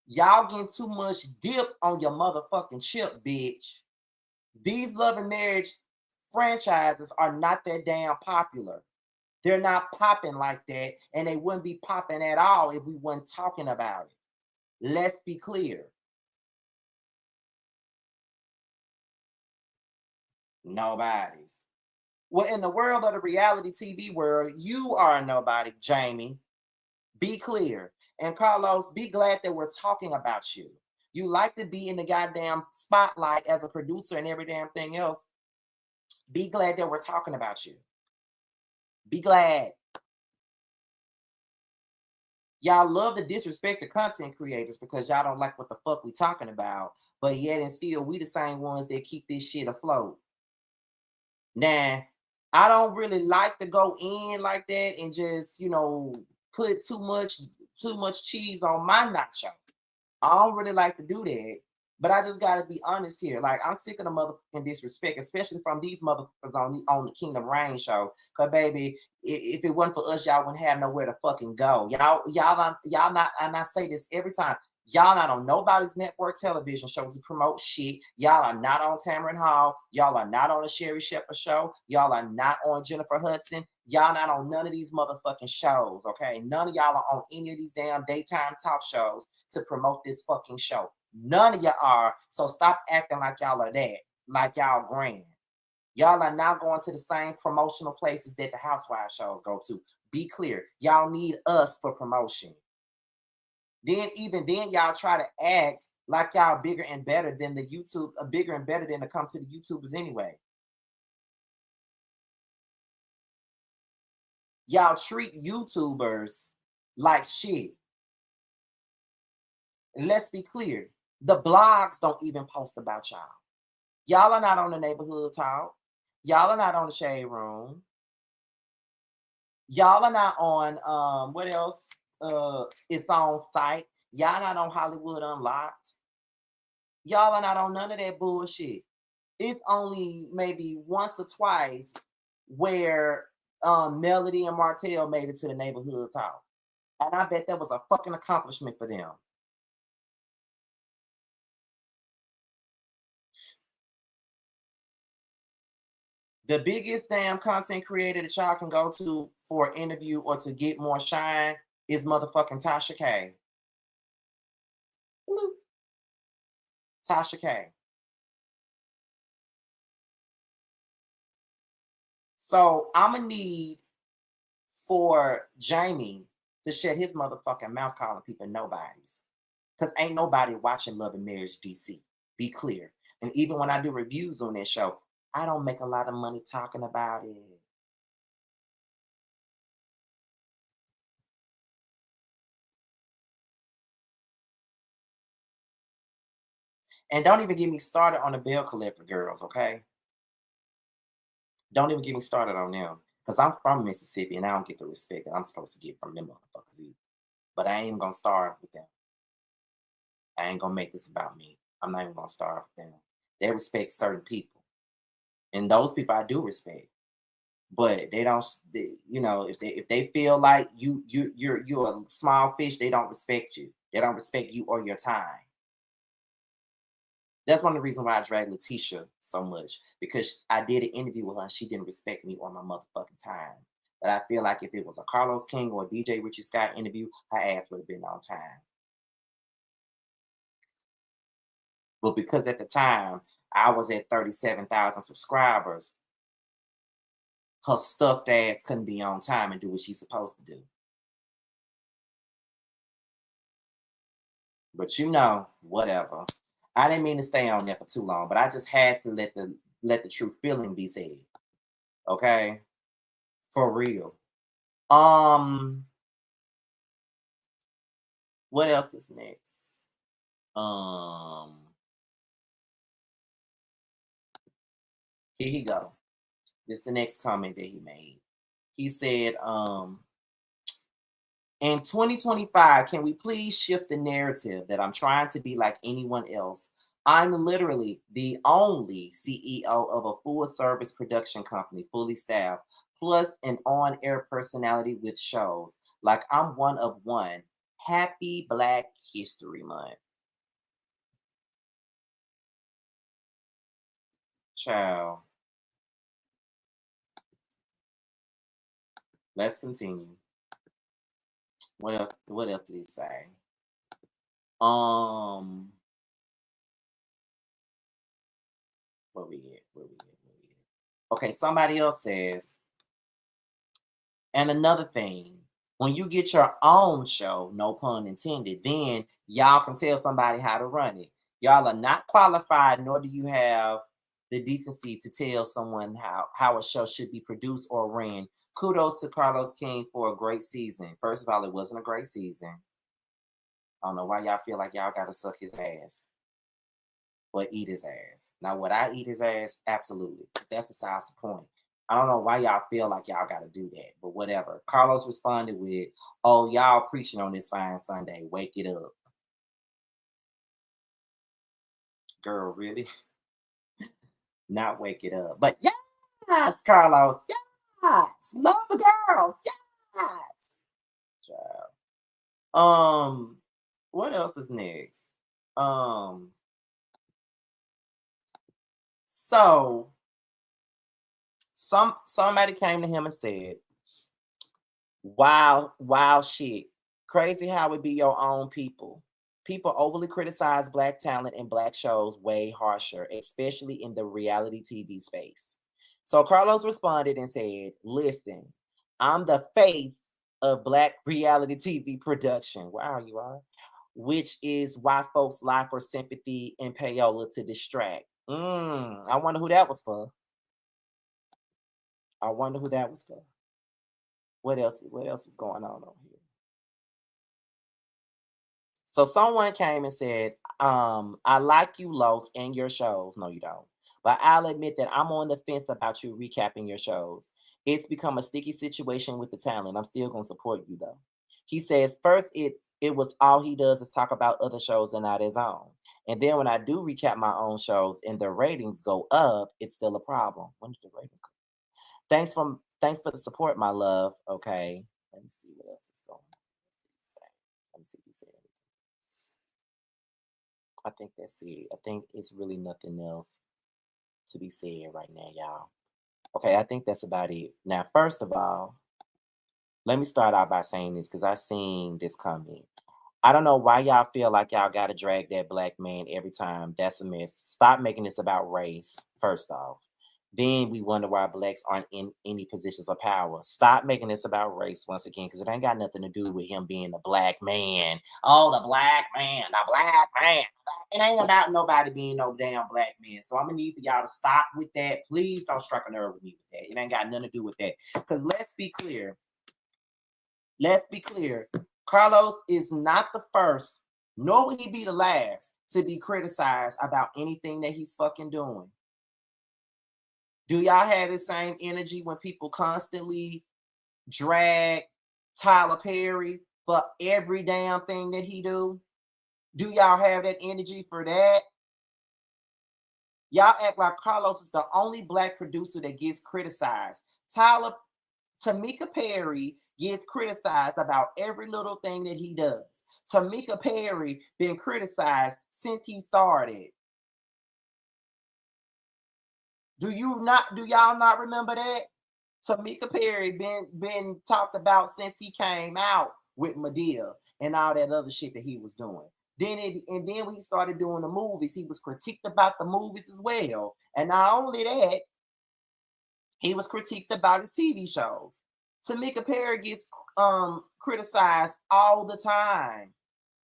Speaker 1: Y'all getting too much dip on your motherfucking chip, bitch. These Love and Marriage franchises are not that damn popular. They're not popping like that, and they wouldn't be popping at all if we weren't talking about it. Let's be clear. Nobody's. Well, in the world of the reality TV world, you are a nobody, Jamie. Be clear. And Carlos, be glad that we're talking about you. You like to be in the goddamn spotlight as a producer and every damn thing else. Be glad that we're talking about you. Be glad. Y'all love to disrespect the content creators because y'all don't like what the fuck we talking about. But yet and still, we the same ones that keep this shit afloat. Now, I don't really like to go in like that and just, put too much cheese on my nacho. I don't really like to do that. But I just gotta be honest here. Like, I'm sick of the motherfucking disrespect, especially from these motherfuckers on the Kingdom Reign show. Cause baby, if it wasn't for us, y'all wouldn't have nowhere to fucking go. Y'all not, and I say this every time. Y'all not on nobody's network television show to promote shit. Y'all are not on Tamron Hall. Y'all are not on the Sherry Shepherd show. Y'all are not on Jennifer Hudson. Y'all not on none of these motherfucking shows, okay? None of y'all are on any of these damn daytime talk shows to promote this fucking show. None of y'all are. So stop acting like y'all are that, like y'all grand. Y'all are now going to the same promotional places that the Housewives shows go to. Be clear. Y'all need us for promotion. Then y'all try to act like y'all bigger and better than the YouTube, bigger and better than to come to the YouTubers anyway. Y'all treat YouTubers like shit. And let's be clear, the blogs don't even post about y'all. Y'all are not on the Neighborhood Talk. Y'all are not on the Shade Room. Y'all are not on what else? It's on site. Y'all not on Hollywood Unlocked. Y'all are not on none of that bullshit. It's only maybe once or twice where Melody and Martell made it to the Neighborhood Talk. And I bet that was a fucking accomplishment for them. The biggest damn content creator that y'all can go to for an interview or to get more shine is motherfucking Tasha K. Tasha K. So I'm gonna need for Jamie to shut his motherfucking mouth calling people nobodies. Because ain't nobody watching Love and Marriage DC. Be clear. And even when I do reviews on that show, I don't make a lot of money talking about it. And don't even get me started on the Bell Collector girls, okay? Don't even get me started on them. Because I'm from Mississippi and I don't get the respect that I'm supposed to get from them motherfuckers either. But I ain't even gonna start with them. I ain't gonna make this about me. I'm not even gonna start with them. They respect certain people. And those people I do respect. But they don't, you know, if they feel like you're a small fish, they don't respect you. They don't respect you or your time. That's one of the reasons why I drag Letitia so much, because I did an interview with her and she didn't respect me or my motherfucking time. But I feel like if it was a Carlos King or a DJ Richie Scott interview, her ass would have been on time. But because at the time I was at 37,000 subscribers, her stuffed ass couldn't be on time and do what she's supposed to do. But you know, whatever. I didn't mean to stay on there for too long, but I just had to let the true feeling be said. Okay? For real. What else is next? Here he go. This is the next comment that he made. He said, in 2025, can we please shift the narrative that I'm trying to be like anyone else? I'm literally the only CEO of a full service production company, fully staffed, plus an on air personality with shows. Like I'm one of one. Happy Black History Month. Child. Let's continue. What else? What else did he say? Where we at? Okay, somebody else says, and another thing, when you get your own show, no pun intended, then y'all can tell somebody how to run it. Y'all are not qualified, nor do you have the decency to tell someone how a show should be produced or ran. Kudos to Carlos King for a great season. First of all, it wasn't a great season. I don't know why y'all feel like y'all gotta suck his ass or eat his ass. Now, would I eat his ass? Absolutely. That's besides the point. I don't know why y'all feel like y'all got to do that, but whatever. Carlos responded with, oh, y'all preaching on this fine Sunday. Wake it up. Girl, really? Not wake it up. But yes, Carlos. Yes. Love the girls. Yes. Child. What else is next? So somebody came to him and said, wow shit. Crazy how it be your own people. People overly criticize Black talent and Black shows way harsher, especially in the reality TV space. So Carlos responded and said, listen, I'm the face of Black reality TV production. Wow, you are. Which is why folks lie for sympathy and payola to distract. I wonder who that was for. I wonder who that was for. What else was going on over here? So someone came and said, I like you, Los, and your shows. No, you don't. But I'll admit that I'm on the fence about you recapping your shows. It's become a sticky situation with the talent. I'm still gonna support you though. He says, first, it was all he does is talk about other shows and not his own. And then when I do recap my own shows and the ratings go up, it's still a problem. When did the ratings go? Thanks for the support, my love. Okay. Let me see what else is going on. Let me see if he said anything. I think that's it. I think it's really nothing else to be said right now, y'all. Okay, I think that's about it. Now, first of all, let me start out by saying this because I seen this comment. I don't know why y'all feel like y'all gotta drag that Black man every time. That's a mess. Stop making this about race, first off. Then we wonder why Blacks aren't in any positions of power. Stop making this about race once again, because it ain't got nothing to do with him being a Black man. Oh, the Black man, the Black man. It ain't about nobody being no damn Black man. So I'm gonna need for y'all to stop with that. Please don't strike a nerve with me with that. It ain't got nothing to do with that. Because let's be clear. Carlos is not the first, nor will he be the last to be criticized about anything that he's fucking doing. Do y'all have the same energy when people constantly drag Tyler Perry for every damn thing that he do? Do y'all have that energy for that? Y'all act like Carlos is the only black producer that gets criticized. Tamika Perry gets criticized about every little thing that he does. Tamika Perry been criticized since he started. Do y'all not remember that? Tamika Perry been talked about since he came out with Madea and all that other shit that he was doing. Then when he started doing the movies, he was critiqued about the movies as well. And not only that, he was critiqued about his TV shows. Tamika Perry gets criticized all the time,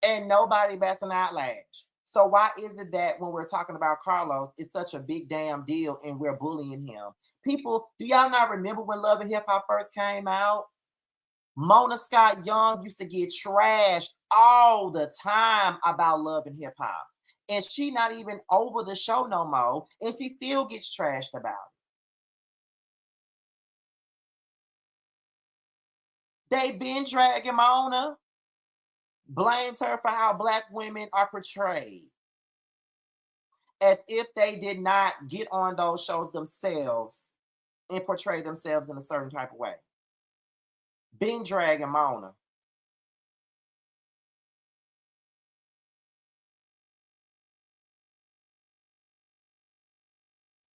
Speaker 1: and nobody bats an eyelash. So why is it that when we're talking about Carlos, it's such a big damn deal and we're bullying him? People, do y'all not remember when Love and Hip Hop first came out? Mona Scott Young used to get trashed all the time about Love and Hip Hop. And she not even over the show no more, and she still gets trashed about it. They been dragging Mona, blamed her for how black women are portrayed, as if they did not get on those shows themselves and portray themselves in a certain type of way. Been dragging Mona.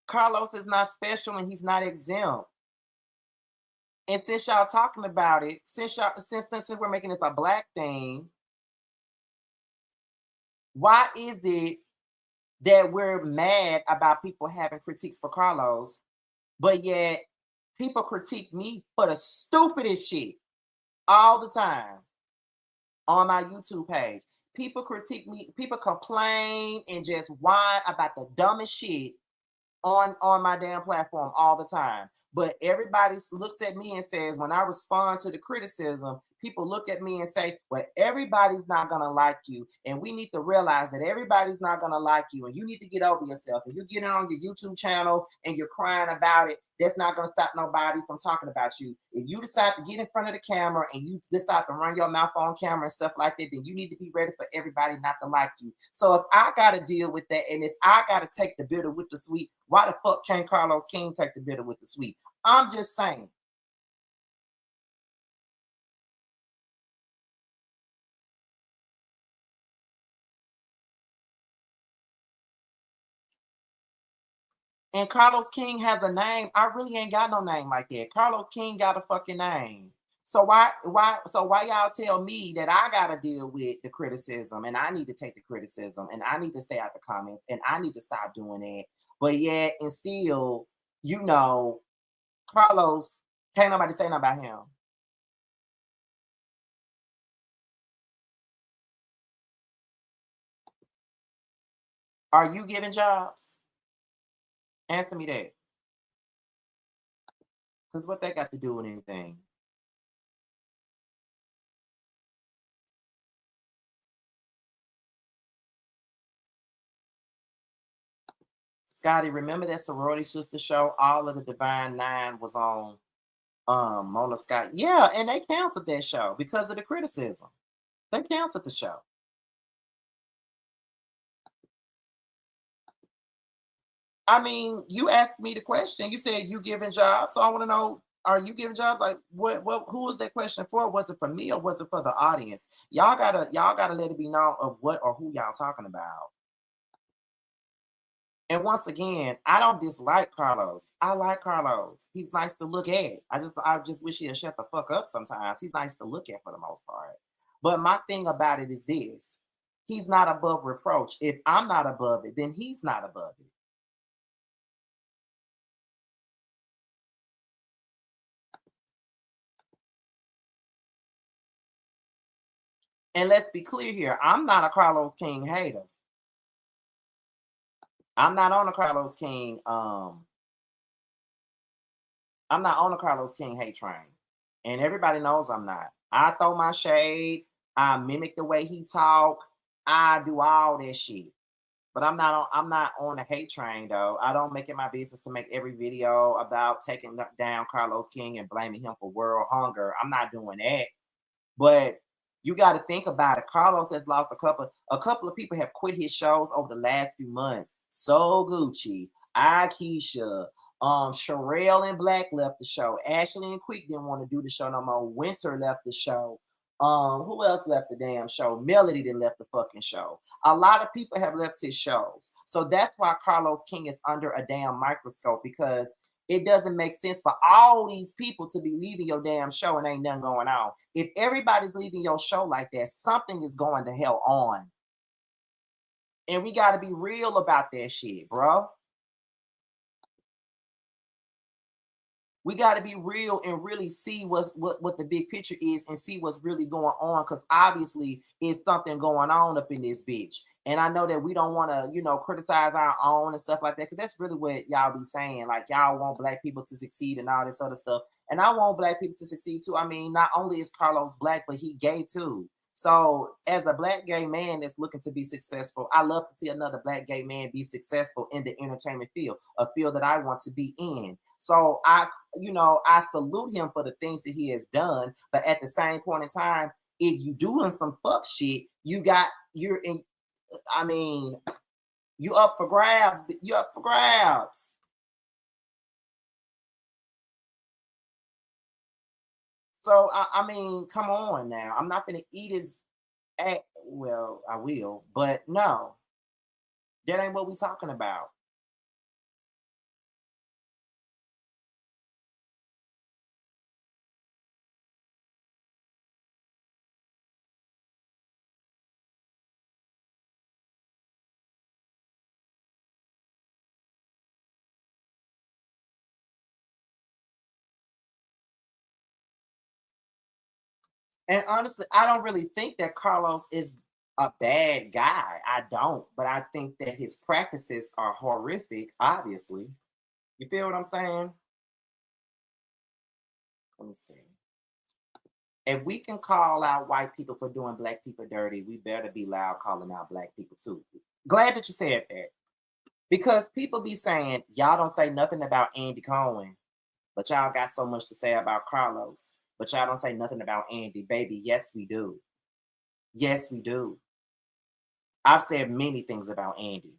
Speaker 1: Carlos is not special and he's not exempt. And since y'all talking about it, since we're making this a black thing, why is it that we're mad about people having critiques for Carlos, but yet people critique me for the stupidest shit all the time on my YouTube page? People critique me, people complain and just whine about the dumbest shit on my damn platform all the time. But everybody looks at me and says, when I respond to the criticism, people look at me and say, well, everybody's not gonna like you. And we need to realize that everybody's not gonna like you. And you need to get over yourself. If you're getting on your YouTube channel and you're crying about it, that's not gonna stop nobody from talking about you. If you decide to get in front of the camera and you decide to run your mouth on camera and stuff like that, then you need to be ready for everybody not to like you. So if I gotta deal with that, and if I gotta take the bitter with the sweet, why the fuck can't Carlos King take the bitter with the sweet? I'm just saying. And Carlos King has a name. I really ain't got no name like that. Carlos King got a fucking name. So why y'all tell me that I gotta deal with the criticism and I need to take the criticism and I need to stay out the comments and I need to stop doing that? But yet and still, Carlos, can't nobody say nothing about him. Are you giving jobs? Answer me that. Because what they got to do with anything? Scotty, remember that sorority sister show? All of the Divine Nine was on Mona Scott. Yeah, and they canceled that show because of the criticism. They canceled the show. I mean, you asked me the question. You said you giving jobs, so I want to know: are you giving jobs? Like, what? Who was that question for? Was it for me or was it for the audience? Y'all gotta let it be known of what or who y'all talking about. And once again, I don't dislike Carlos. I like Carlos. He's nice to look at. I just wish he'd shut the fuck up sometimes. He's nice to look at for the most part. But my thing about it is this: he's not above reproach. If I'm not above it, then he's not above it. And let's be clear here, I'm not a Carlos King hater. I'm not on a Carlos King. I'm not on a Carlos King hate train. And everybody knows I'm not. I throw my shade. I mimic the way he talk. I do all that shit. But I'm not on a hate train though. I don't make it my business to make every video about taking down Carlos King and blaming him for world hunger. I'm not doing that. But you got to think about it. Carlos has lost a couple of people have quit his shows over the last few months. So Gucci, Akeisha, Sherelle and Black left the show. Ashley and Quick didn't want to do the show no more. Winter left the show. Who else left the damn show? Melody didn't left the fucking show. A lot of people have left his shows. So that's why Carlos King is under a damn microscope, because it doesn't make sense for all these people to be leaving your damn show and ain't nothing going on. If everybody's leaving your show like that, something is going to hell on. And we got to be real about that shit, bro. We got to be real and really see what the big picture is and see what's really going on, because obviously it's something going on up in this bitch. And I know that we don't want to, criticize our own and stuff like that, because that's really what y'all be saying. Like, y'all want black people to succeed and all this other stuff. And I want black people to succeed too. I mean, not only is Carlos black, but he gay too. So as a black gay man that's looking to be successful, I love to see another black gay man be successful in the entertainment field, a field that I want to be in. So I salute him for the things that he has done. But at the same point in time, if you doing some fuck shit, you up for grabs. You up for grabs. So I mean, come on now. I'm not gonna eat his well, I will, but no, that ain't what we talking about. And honestly, I don't really think that Carlos is a bad guy. I don't, but I think that his practices are horrific, obviously. You feel what I'm saying? Let me see. If we can call out white people for doing black people dirty, we better be loud calling out black people too. Glad that you said that. Because people be saying, y'all don't say nothing about Andy Cohen, but y'all got so much to say about Carlos. But y'all don't say nothing about Andy. Baby, yes, we do. Yes, we do. I've said many things about Andy.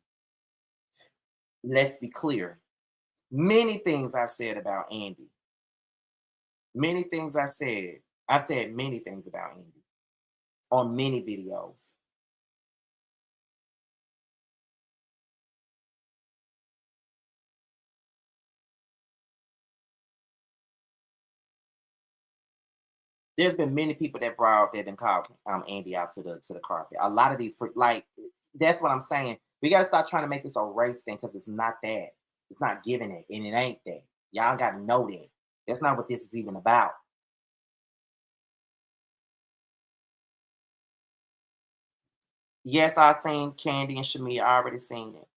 Speaker 1: Let's be clear. Many things I've said about Andy. Many things I said. I said many things about Andy on many videos. There's been many people that brought that and called Andy out to the carpet. A lot of these, like, that's what I'm saying. We got to start trying to make this a race thing, because it's not that. It's not giving it, and it ain't that. Y'all got to know that. That's not what this is even about. Yes, I seen Candy and Shamia. I already seen it.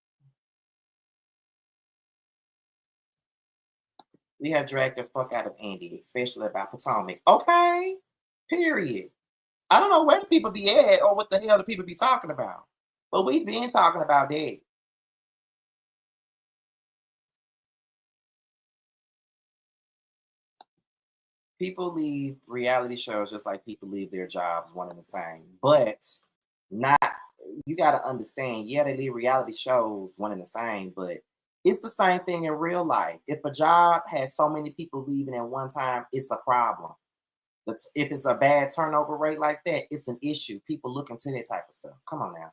Speaker 1: We have dragged the fuck out of Andy, especially about Potomac. Okay, period. I don't know where the people be at or what the hell the people be talking about, but we've been talking about that. People leave reality shows just like people leave their jobs, one and the same. But not, you got to understand, yeah, they leave reality shows one and the same, but it's the same thing in real life. If a job has so many people leaving at one time, it's a problem. But if it's a bad turnover rate like that, it's an issue. People look into that type of stuff. Come on now.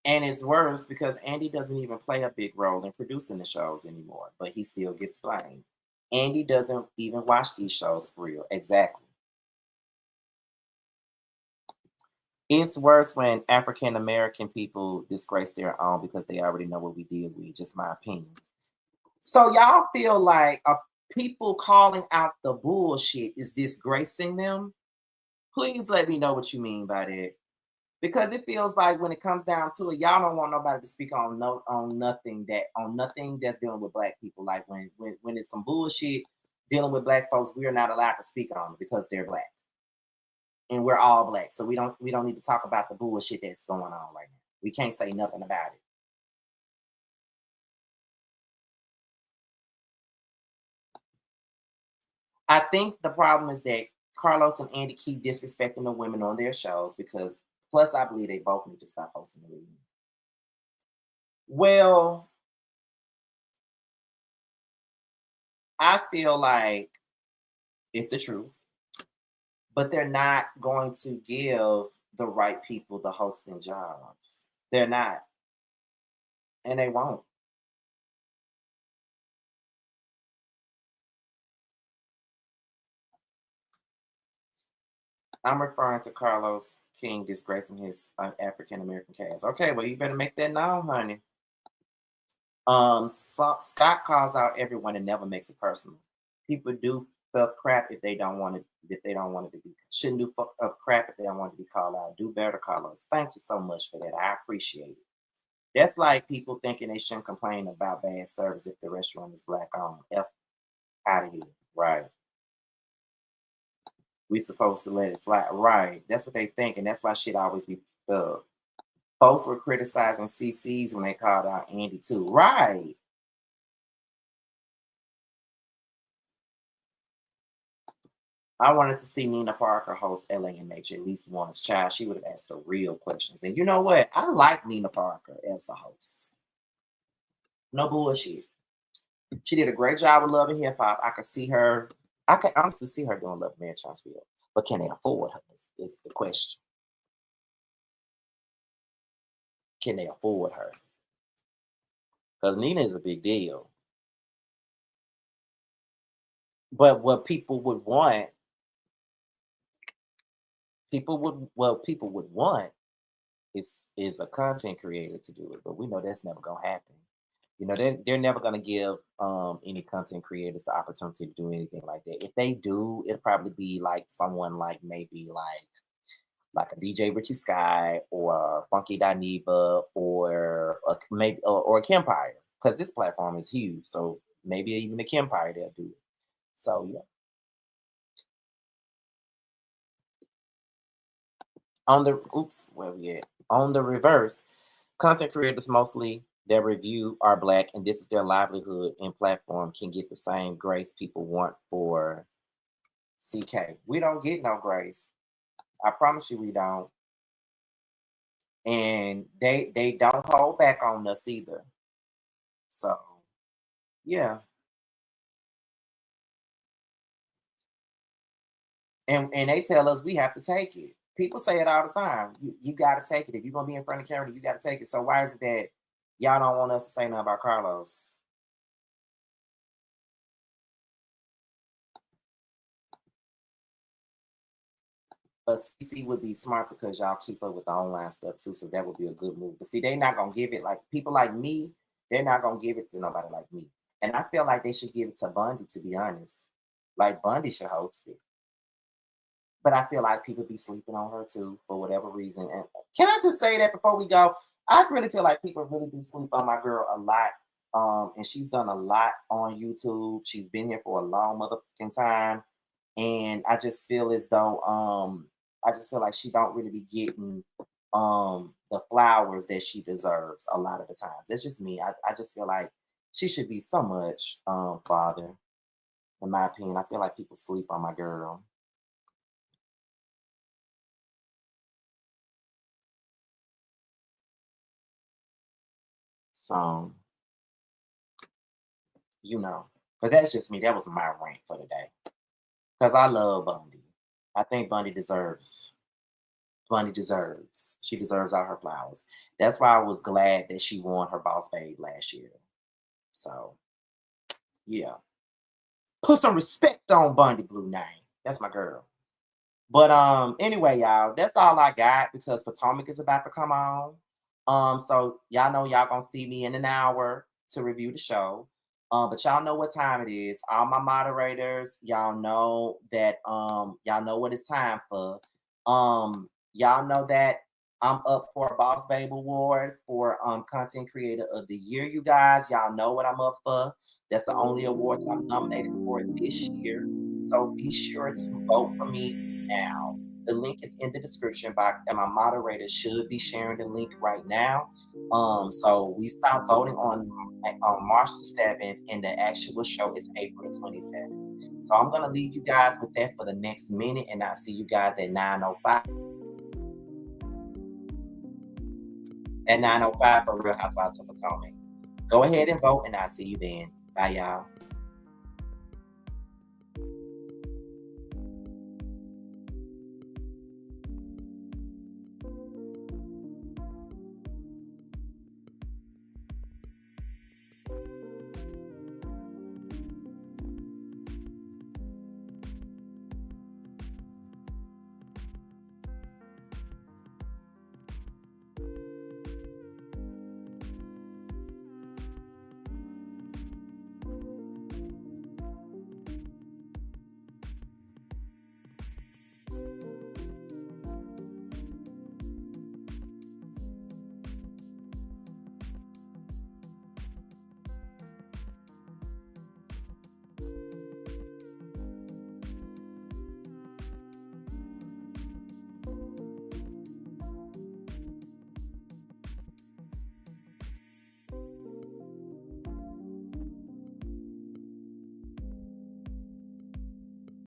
Speaker 1: And it's worse because Andy doesn't even play a big role in producing the shows anymore, but he still gets blamed. Andy doesn't even watch these shows for real. Exactly. It's worse when African American people disgrace their own because they already know what we deal with, just my opinion. So y'all feel like people calling out the bullshit is disgracing them? Please let me know what you mean by that. Because it feels like when it comes down to it, y'all don't want nobody to speak on nothing that's dealing with black people. Like when it's some bullshit dealing with black folks, we are not allowed to speak on it because they're black. And we're all black. So we don't need to talk about the bullshit that's going on right now. We can't say nothing about it. I think the problem is that Carlos and Andy keep disrespecting the women on their shows because, plus, I believe they both need to stop hosting the reunion. Well, I feel like it's the truth, but they're not going to give the right people the hosting jobs. They're not, and they won't. I'm referring to Carlos King disgracing his African American cast. Okay, well, you better make that known, honey. Scott calls out everyone and never makes it personal. People do fuck crap if they don't want it. If they don't want it to be, shouldn't do fuck up crap if they don't want it to be called out. Do better, Carlos. Thank you so much for that. I appreciate it. That's like people thinking they shouldn't complain about bad service if the restaurant is black owned. F out of here, right? We supposed to let it slide, right? That's what they think, and that's why shit always be folks were criticizing CC's when they called out Andy too, right? I wanted to see Nina Parker host LAMH at least once. Child, she would have asked the real questions. And you know what? I like Nina Parker as a host. No bullshit. She did a great job with Love and Hip Hop. I could see her. I can honestly see her doing Love and Man Transfield. But can they afford her? Is the question. Can they afford her? Because Nina is a big deal. But what people would want, people would want is a content creator to do it. But we know that's never gonna happen. You know, they're never gonna give any content creators the opportunity to do anything like that. If they do, it'll probably be like someone like maybe like a DJ Richie Sky or Funky Dineva or maybe or a Kempire, because this platform is huge. So maybe even a Kempire they'll do it. So yeah. On the where we at? On the reverse, content creators mostly their review are black and this is their livelihood and platform can get the same grace people want for CK. We don't get no grace. I promise you we don't. And they don't hold back on us either. So yeah. And they tell us we have to take it. People say it all the time. You gotta take it. If you're gonna be in front of the camera, you gotta take it. So why is it that y'all don't want us to say nothing about Carlos? But CC would be smart because y'all keep up with the online stuff too, so that would be a good move. But see, they're not gonna give it like people like me. They're not gonna give it to nobody like me, and I feel like they should give it to Bundy. To be honest, like Bundy should host it. But I feel like people be sleeping on her too for whatever reason. And can I just say that before we go? I really feel like people really do sleep on my girl a lot. And she's done a lot on YouTube. She's been here for a long motherfucking time. And I just feel as though I just feel like she don't really be getting the flowers that she deserves a lot of the times. That's just me. I just feel like she should be so much farther, in my opinion. I feel like people sleep on my girl. So, you know, but that's just me. That was my rant for today. Because I love Bundy. I think Bundy deserves. She deserves all her flowers. That's why I was glad that she won her Boss Babe last year. So, yeah. Put some respect on Bundy Blue name. That's my girl. But anyway, y'all, that's all I got because Potomac is about to come on. So y'all know y'all gonna see me in an hour to review the show. But y'all know what time it is. All my moderators, y'all know that y'all know what it's time for. Y'all know that I'm up for a Boss Babe Award for Content Creator of the Year, you guys. Y'all know what I'm up for. That's the only award that I'm nominated for this year. So be sure to vote for me now. The link is in the description box, and my moderator should be sharing the link right now. So we start voting on March the 7th, and the actual show is April the 27th. So I'm gonna leave you guys with that for the next minute, and I'll see you guys at 9:05. At 9:05 for Real Housewives of Potomac. Go ahead and vote, and I'll see you then. Bye, y'all.